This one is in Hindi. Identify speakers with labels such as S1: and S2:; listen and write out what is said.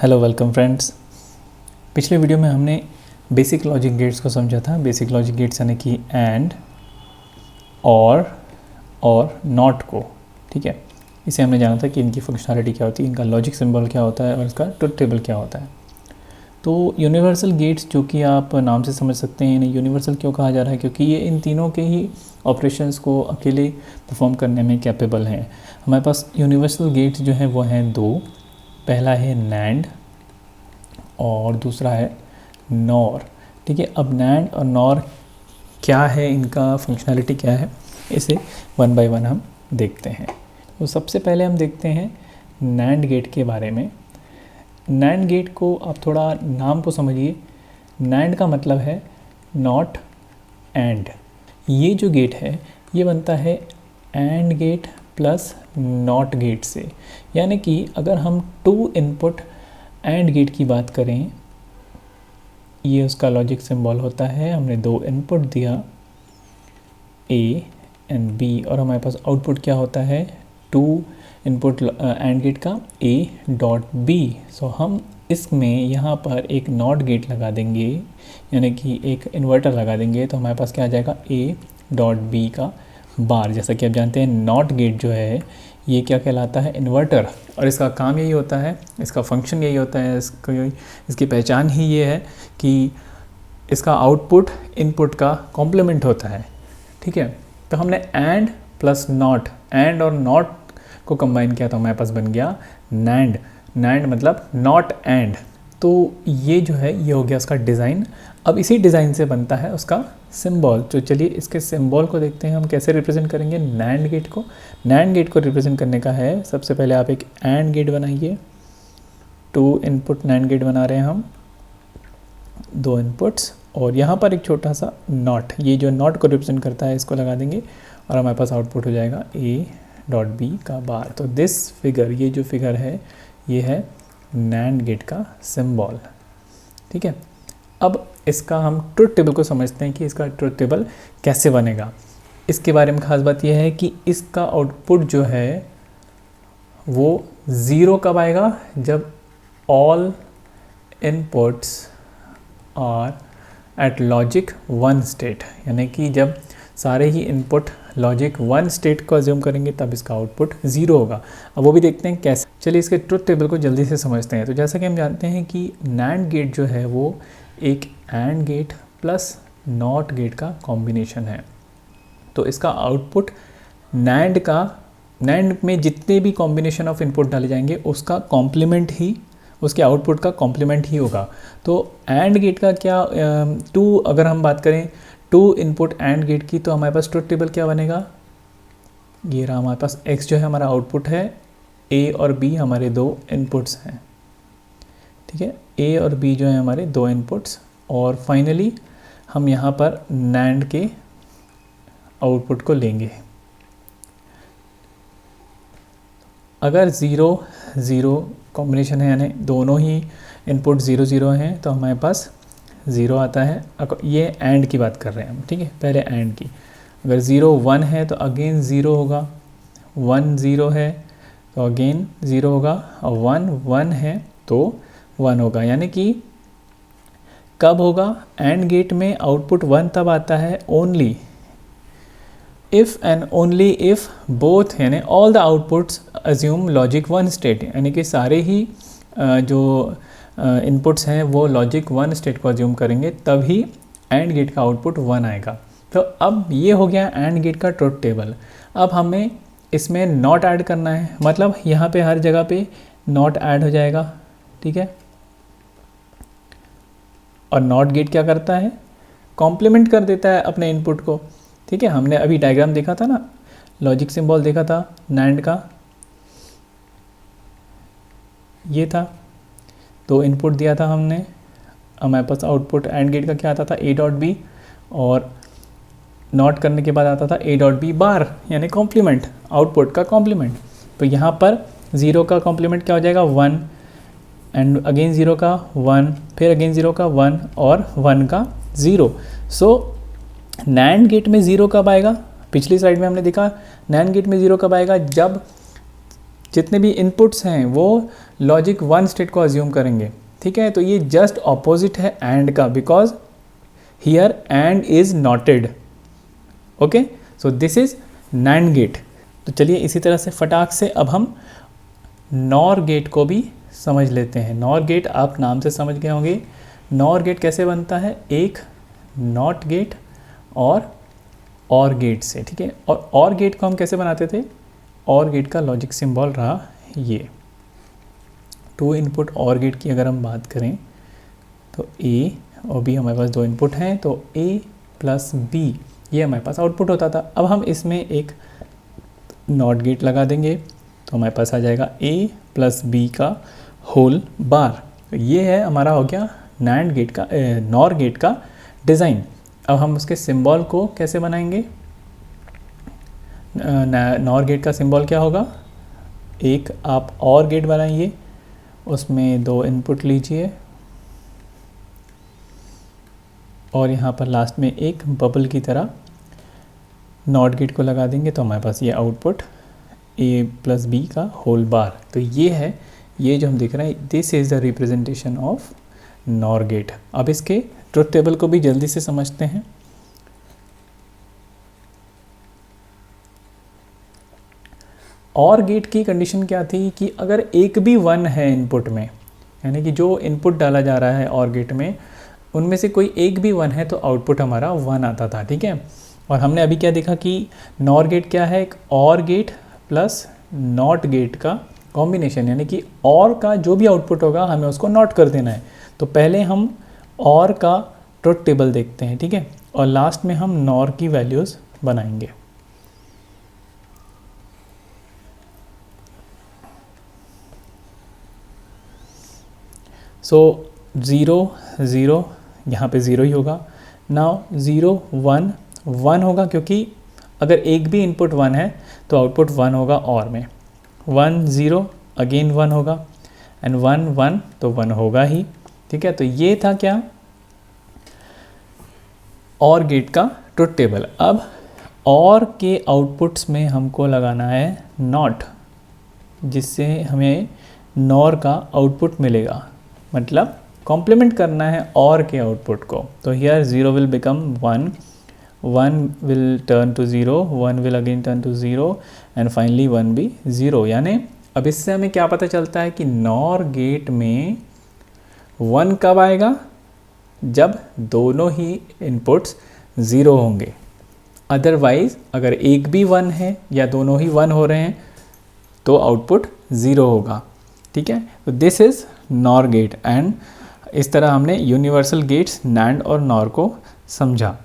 S1: Hello welcome friends. पिछले वीडियो में हमने बेसिक लॉजिक गेट्स को समझा था। बेसिक लॉजिक गेट्स यानी कि एंड, और नॉट को, ठीक है। इसे हमने जाना था कि इनकी फंक्शनैलिटी क्या होती है, इनका लॉजिक सिंबल क्या होता है और इसका ट्रुथ टेबल क्या होता है। तो यूनिवर्सल गेट्स, जो कि आप नाम से समझ सकते हैं, इन्हें यूनिवर्सल क्यों कहा जा रहा है, क्योंकि ये इन तीनों के ही ऑपरेशंस को अकेले परफॉर्म करने में कैपेबल हैं। हमारे पास यूनिवर्सल गेट्स जो हैं वो हैं दो। पहला है नैंड और दूसरा है नॉर, ठीक है। अब नैंड और नॉर क्या है, इनका फंक्शनैलिटी क्या है, इसे वन बाय वन हम देखते हैं। तो सबसे पहले हम देखते हैं नैंड गेट के बारे में। नैंड गेट को आप थोड़ा नाम को समझिए। नैंड का मतलब है नॉट एंड। ये जो गेट है ये बनता है and gate plus not gate से। यानी कि अगर हम टू इनपुट एंड गेट की बात करें, ये उसका लॉजिक सिंबल होता है। हमने दो इनपुट दिया ए एंड बी और हमारे पास आउटपुट क्या होता है, टू इनपुट एंड गेट का ए डॉट बी। सो हम इसमें यहाँ पर एक नॉट गेट लगा देंगे, यानी कि एक इन्वर्टर लगा देंगे, तो हमारे पास क्या आ जाएगा, ए डॉट बी का बार। जैसा कि आप जानते हैं नॉट गेट जो है ये क्या कहलाता है, इन्वर्टर, और इसका काम यही होता है, इसका फंक्शन यही होता है, इसकी पहचान ही ये है कि इसका आउटपुट इनपुट का कॉम्प्लीमेंट होता है, ठीक है। तो हमने एंड प्लस नॉट, एंड और नॉट को कंबाइन किया तो हमारे पास बन गया नैंड। नैंड मतलब नॉट एंड। तो ये जो है ये हो गया उसका डिज़ाइन। अब इसी डिज़ाइन से बनता है उसका सिंबल। तो चलिए इसके सिंबल को देखते हैं हम कैसे रिप्रेजेंट करेंगे नैंड गेट को। नैंड गेट को रिप्रेजेंट करने का है, सबसे पहले आप एक एंड गेट बनाइए। टू इनपुट नैंड गेट बना रहे हैं हम, दो इनपुट्स, और यहाँ पर एक छोटा सा नॉट, ये जो नॉट को रिप्रेजेंट करता है इसको लगा देंगे और हमारे पास आउटपुट हो जाएगा ए डॉट बी का बार। तो दिस फिगर, ये जो फिगर है ये है नैंड गेट का सिंबल, ठीक है। अब इसका हम ट्रुथ टेबल को समझते हैं कि इसका ट्रुथ टेबल कैसे बनेगा। इसके बारे में खास बात यह है कि इसका आउटपुट जो है वो ज़ीरो कब आएगा, जब all inputs are at logic one state, यानी कि जब सारे ही इनपुट लॉजिक वन स्टेट को अज्यूम करेंगे तब इसका आउटपुट ज़ीरो होगा। अब वो भी देखते हैं कैसे। चलिए इसके ट्रुथ टेबल को जल्दी से समझते हैं। तो जैसा कि हम जानते हैं कि नैंड गेट जो है वो एक and gate plus not gate का कॉम्बिनेशन है। तो इसका आउटपुट नैंड का, नैंड में जितने भी कॉम्बिनेशन ऑफ इनपुट डाले जाएंगे उसका कॉम्प्लीमेंट ही, उसके आउटपुट का कॉम्प्लीमेंट ही होगा। तो एंड गेट का क्या, टू अगर हम बात करें टू इनपुट एंड गेट की, तो हमारे पास ट्रुथ टेबल क्या बनेगा, ये रहा हमारे पास x जो है हमारा आउटपुट है, a और b हमारे दो इनपुट्स हैं, ठीक है। a और b जो है हमारे दो इनपुट्स, और फाइनली हम यहाँ पर नैंड के आउटपुट को लेंगे। अगर ज़ीरो ज़ीरो कॉम्बिनेशन है, यानी दोनों ही इनपुट ज़ीरो ज़ीरो हैं, तो हमारे पास ज़ीरो आता है। ये एंड की बात कर रहे हैं हम, ठीक है, पहले एंड की। अगर ज़ीरो वन है तो अगेन ज़ीरो होगा, वन ज़ीरो है तो अगेन ज़ीरो होगा, और वन वन है तो वन होगा। यानी कि कब होगा, एंड गेट में आउटपुट वन तब आता है only if and only if both, यानी all the outputs assume logic one state, यानी कि सारे ही जो इनपुट्स हैं वो लॉजिक वन स्टेट को अज्यूम करेंगे, तभी एंड गेट का आउटपुट वन आएगा। तो अब ये हो गया एंड गेट का ट्रुथ टेबल। अब हमें इसमें नॉट ऐड करना है, मतलब यहाँ पे हर जगह पे नॉट ऐड हो जाएगा, ठीक है। और नॉट गेट क्या करता है, कॉम्प्लीमेंट कर देता है अपने इनपुट को, ठीक है। हमने अभी डायग्राम देखा था ना, लॉजिक सिंबल देखा था नैंड का, ये था, दो इनपुट दिया था हमने, हमारे पास आउटपुट एंड गेट का क्या आता था, ए डॉट बी, और नॉट करने के बाद आता था ए डॉट बी बार, यानी कॉम्प्लीमेंट, आउटपुट का कॉम्प्लीमेंट। तो यहाँ पर ज़ीरो का कॉम्प्लीमेंट क्या हो जाएगा, वन, एंड अगेन ज़ीरो का वन, फिर अगेन ज़ीरो का वन, और वन का ज़ीरो। सो नैंड गेट में ज़ीरो कब आएगा, पिछली स्लाइड में हमने देखा नैंड गेट में ज़ीरो कब आएगा, जब जितने भी इनपुट्स हैं वो लॉजिक 1 स्टेट को अज्यूम करेंगे, ठीक है। तो ये जस्ट ऑपोजिट है एंड का, because here AND is notted, okay. So this is NAND gate. तो चलिए इसी तरह से फटाक से अब हम नॉर गेट को भी समझ लेते हैं। नॉर गेट आप नाम से समझ गए होंगे। नॉर गेट कैसे बनता है, एक नॉट गेट और गेट से, ठीक है। और गेट को हम कैसे बनाते थे, और गेट का लॉजिक सिंबल रहा ये। 2 इनपुट और गेट की अगर हम बात करें तो A और B हमारे पास 2 इनपुट हैं, तो A प्लस B ये हमारे पास आउटपुट होता था। अब हम इसमें एक नॉट गेट लगा देंगे तो हमारे पास आ जाएगा A प्लस B का होल बार। ये है हमारा हो गया नैंड गेट का, नॉर गेट का डिज़ाइन। अब हम उसके सिंबल को कैसे बनाएंगे, नॉर गेट का सिंबल क्या होगा, एक आप और गेट बनाइए, उसमें 2 इनपुट लीजिए और यहाँ पर लास्ट में एक बबल की तरह नॉट गेट को लगा देंगे, तो हमारे पास ये आउटपुट A प्लस B का होल बार। तो ये है, ये जो हम देख रहे हैं, this is the representation of NOR gate. अब इसके ट्रुथ टेबल को भी जल्दी से समझते हैं। और गेट की कंडीशन क्या थी कि अगर एक भी 1 है इनपुट में, यानी कि जो इनपुट डाला जा रहा है और गेट में, उनमें से कोई एक भी 1 है तो आउटपुट हमारा 1 आता था, ठीक है। और हमने अभी क्या देखा कि नॉर गेट क्या है, एक और गेट प्लस नॉट गेट का कॉम्बिनेशन, यानी कि और का जो भी आउटपुट होगा हमें उसको नॉट कर देना है। तो पहले हम और का ट्रुथ टेबल देखते हैं, ठीक है, और लास्ट में हम नॉर की वैल्यूज़ बनाएंगे। सो 0 0 यहाँ पे 0 ही होगा। नाउ 0 1 1 होगा, क्योंकि अगर एक भी इनपुट 1 है तो आउटपुट 1 होगा और में। 1 0 अगेन 1 होगा, एंड 1 1 तो 1 होगा ही, ठीक है। तो ये था क्या, और गेट का ट्रुथ टेबल। अब और के आउटपुट्स में हमको लगाना है नॉट, जिससे हमें नॉर का आउटपुट मिलेगा, मतलब कॉम्प्लीमेंट करना है और के आउटपुट को। तो here 0 will become 1, 1 will turn to 0, 1 will again turn to 0, and finally 1 भी 0। यानी अब इससे हमें क्या पता चलता है कि नॉर गेट में 1 कब आएगा, जब दोनों ही इनपुट्स 0 होंगे। अदरवाइज अगर एक भी 1 है या दोनों ही 1 हो रहे हैं तो आउटपुट 0 होगा, ठीक है। तो this is NOR gate, and इस तरह हमने यूनिवर्सल गेट्स नैंड और नॉर को समझा।